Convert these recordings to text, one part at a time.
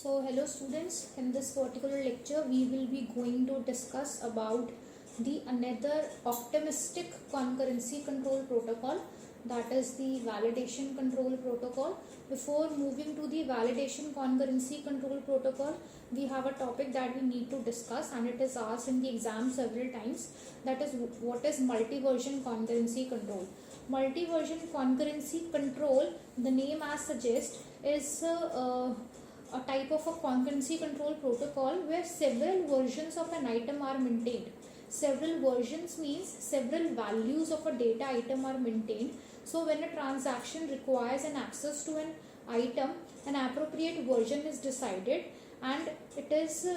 So hello students, in this particular lecture we will be going to discuss about the another optimistic concurrency control protocol, that is the validation control protocol. Before moving to the validation concurrency control protocol, we have a topic that we need to discuss and it is asked in the exam several times, that is what is multi-version concurrency control. Multi-version concurrency control, the name as suggests, is a type of a concurrency control protocol where several versions of an item are maintained. Several versions means several values of a data item are maintained. So when a transaction requires an access to an item, an appropriate version is decided and it is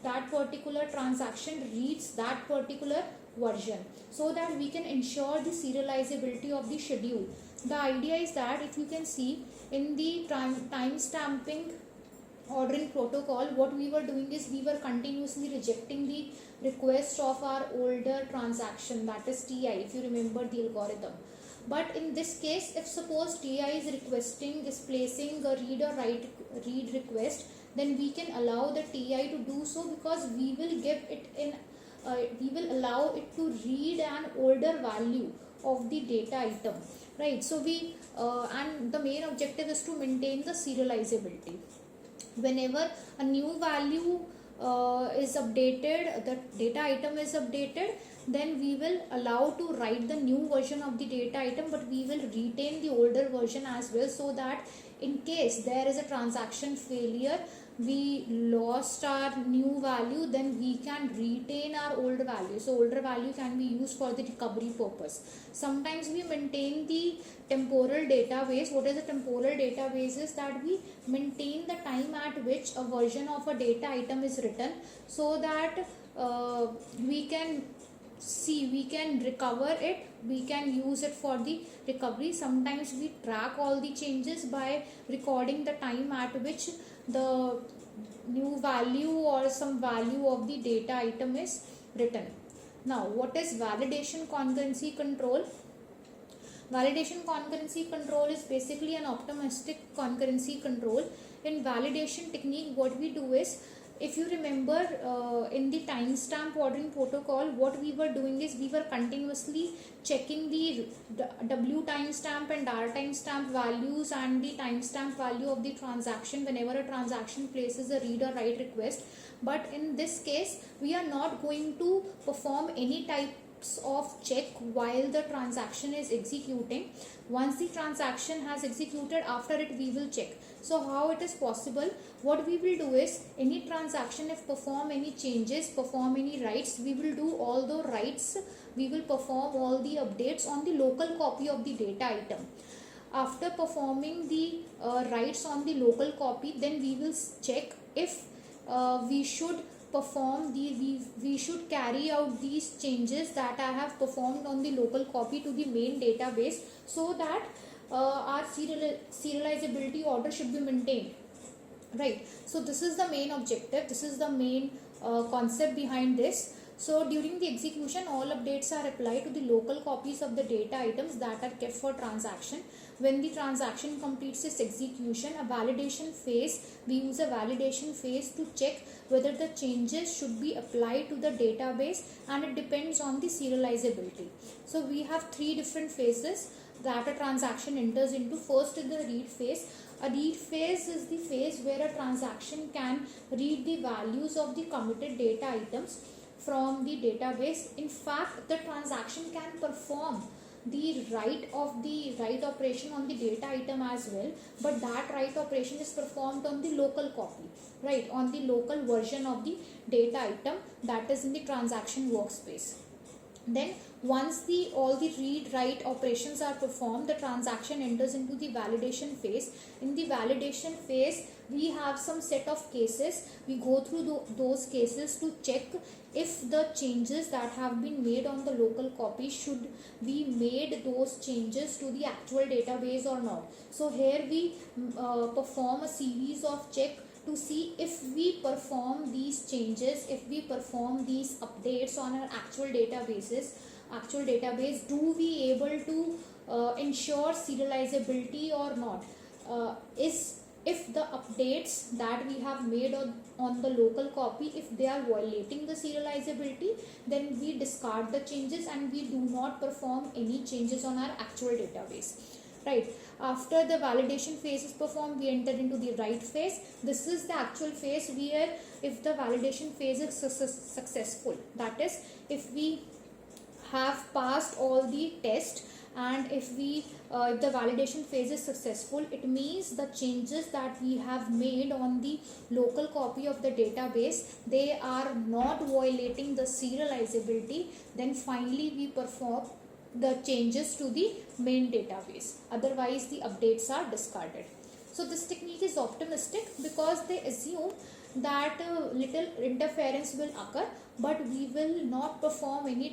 that particular transaction reads that particular version so that we can ensure the serializability of the schedule. The idea is that if you can see in the time stamping ordering protocol, what we were doing is we were continuously rejecting the request of our older transaction, that is TI, if you remember the algorithm. But in this case, if suppose TI is placing a read or write read request, then we can allow the TI to do so because we will give it in we will allow it to read an older value of the data item, right? So we and the main objective is to maintain the serializability. Whenever a new value is updated, the data item is updated, then we will allow to write the new version of the data item, but we will retain the older version as well, so that in case there is a transaction failure, we lost our new value, then we can retain our old value. So older value can be used for the recovery purpose. Sometimes we maintain the temporal database. What is a temporal database? Is that we maintain the time at which a version of a data item is written, so that we can recover it, we can use it for the recovery. Sometimes we track all the changes by recording the time at which the new value or some value of the data item is written. Now, what is validation concurrency control? Validation concurrency control is basically an optimistic concurrency control. In validation technique, what we do is, if you remember in the timestamp ordering protocol, what we were doing is we were continuously checking the W timestamp and R timestamp values and the timestamp value of the transaction whenever a transaction places a read or write request. But in this case, we are not going to perform any types of check while the transaction is executing. Once the transaction has executed, after it we will check. So how it is possible? What we will do is, any transaction, if perform any changes, perform any writes, we will do all the writes, we will perform all the updates on the local copy of the data item. After performing the writes on the local copy, then we will check if we should perform we should carry out these changes that I have performed on the local copy to the main database, so that our serializability order should be maintained, right? So this is the main objective, this is the main concept behind this. So during the execution, all updates are applied to the local copies of the data items that are kept for transaction. When the transaction completes its execution, a validation phase, we use a validation phase to check whether the changes should be applied to the database, and it depends on the serializability. So we have three different phases that a transaction enters into. First is the read phase. A read phase is the phase where a transaction can read the values of the committed data items from the database. In fact, the transaction can perform the write operation on the data item as well, but that write operation is performed on the local copy, right, on the local version of the data item that is in the transaction workspace. Then once all the read write operations are performed, the transaction enters into the validation phase. In the validation phase, we have some set of cases. We go through those cases to check if the changes that have been made on the local copy, should we made those changes to the actual database or not. So here we perform a series of check to see if we perform these changes, if we perform these updates on our actual database, do we able to ensure serializability or not? Is if the updates that we have made on the local copy, if they are violating the serializability, then we discard the changes and we do not perform any changes on our actual database, right? After the validation phase is performed, we enter into the write phase. This is the actual phase where if the validation phase is successful, that is, if we have passed all the test, and if the validation phase is successful, it means the changes that we have made on the local copy of the database, they are not violating the serializability. Then finally we perform the changes to the main database, otherwise the updates are discarded. So this technique is optimistic because they assume that little interference will occur, but we will not perform any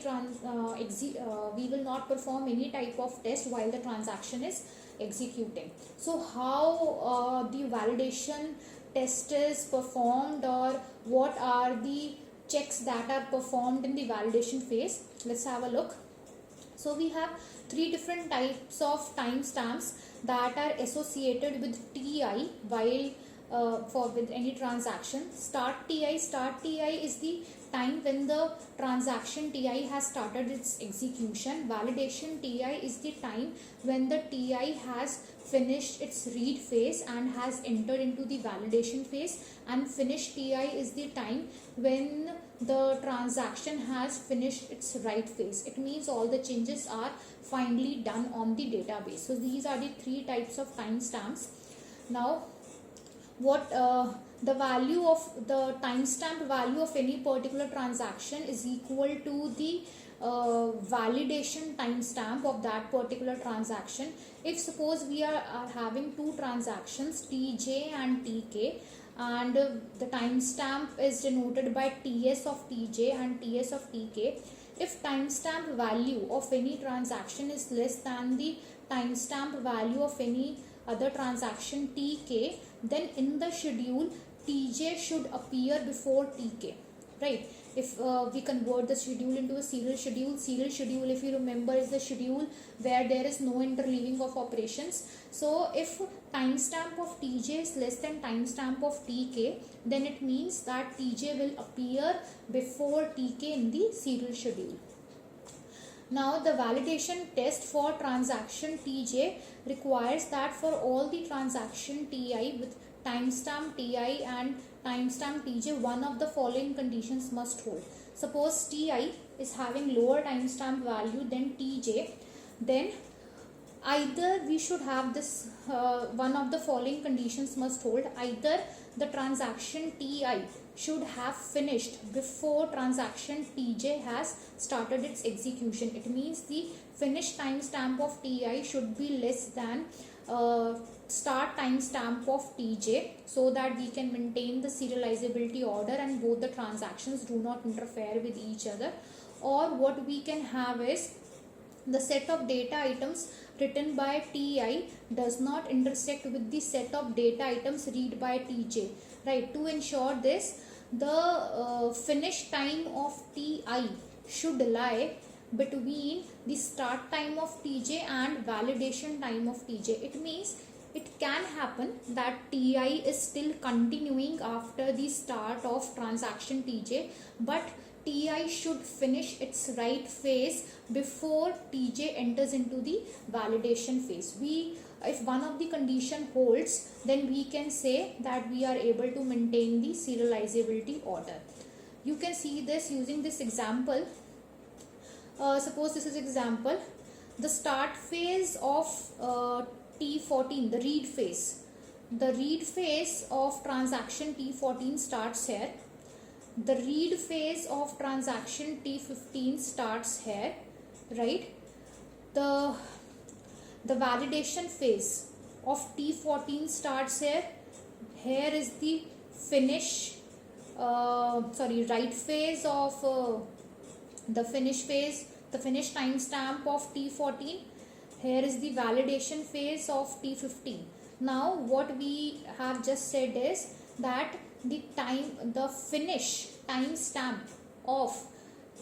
type of test while the transaction is executing. So how the validation test is performed, or what are the checks that are performed in the validation phase? Let's have a look. So we have three different types of timestamps that are associated with TI while with any transaction. Start TI is the time when the transaction TI has started its execution. Validation TI is the time when the TI has finished its read phase and has entered into the validation phase, and finish TI is the time when the transaction has finished its write phase. It means all the changes are finally done on the database. So these are the three types of timestamps. Now what the value of the timestamp value of any particular transaction is equal to the validation timestamp of that particular transaction. If suppose we are having two transactions, TJ and TK, and the timestamp is denoted by TS of TJ and TS of TK, if timestamp value of any transaction is less than the timestamp value of any other transaction TK, then in the schedule TJ should appear before TK, right? If we convert the schedule into a serial schedule, if you remember, is the schedule where there is no interleaving of operations. So if timestamp of TJ is less than timestamp of TK, then it means that TJ will appear before TK in the serial schedule. Now the validation test for transaction TJ requires that for all the transaction TI with timestamp TI and timestamp TJ, one of the following conditions must hold. Suppose TI is having lower timestamp value than TJ, then either we should have this one of the following conditions must hold. Either the transaction TI should have finished before transaction TJ has started its execution. It means the finish timestamp of TI should be less than start timestamp of TJ, so that we can maintain the serializability order and both the transactions do not interfere with each other. Or what we can have is the set of data items written by TI does not intersect with the set of data items read by TJ, right? To ensure this, the finish time of TI should lie between the start time of TJ and validation time of TJ. It means it can happen that TI is still continuing after the start of transaction TJ, but TI should finish its write phase before TJ enters into the validation phase. If one of the condition holds, then we can say that we are able to maintain the serializability order. You can see this using this example. Suppose this is example. The start phase of T14, the read phase. The read phase of transaction T14 starts here. The read phase of transaction T15 starts here, right? The validation phase of T14 starts here. Here is the write phase of the finish phase, the finish timestamp of T14. Here is the validation phase of T15. Now what we have just said is that the finish timestamp of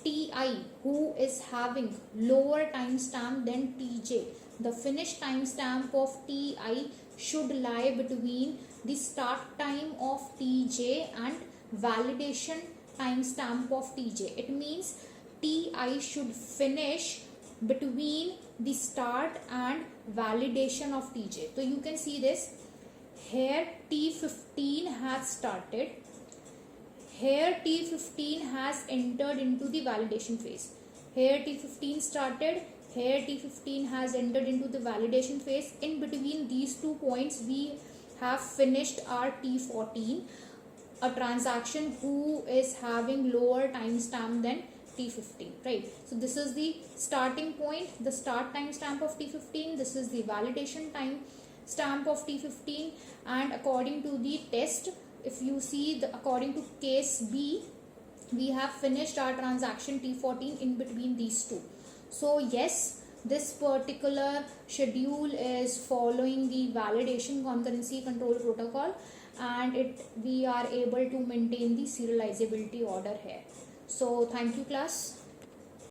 TI who is having lower timestamp than TJ, the finish timestamp of TI should lie between the start time of Tj and validation timestamp of Tj. It means Ti should finish between the start and validation of Tj. So you can see this here, T15 has started. Here T15 has entered into the validation phase. Here T15 started. Here T15 has entered into the validation phase. In between these 2 points, we have finished our T14, a transaction who is having lower timestamp than T15, right? So this is the starting point, the start timestamp of T15. This is the validation time stamp of T15, and according to the test, if you see according to case B, we have finished our transaction T14 in between these two. So yes, this particular schedule is following the validation concurrency control protocol, and we are able to maintain the serializability order here. So thank you class.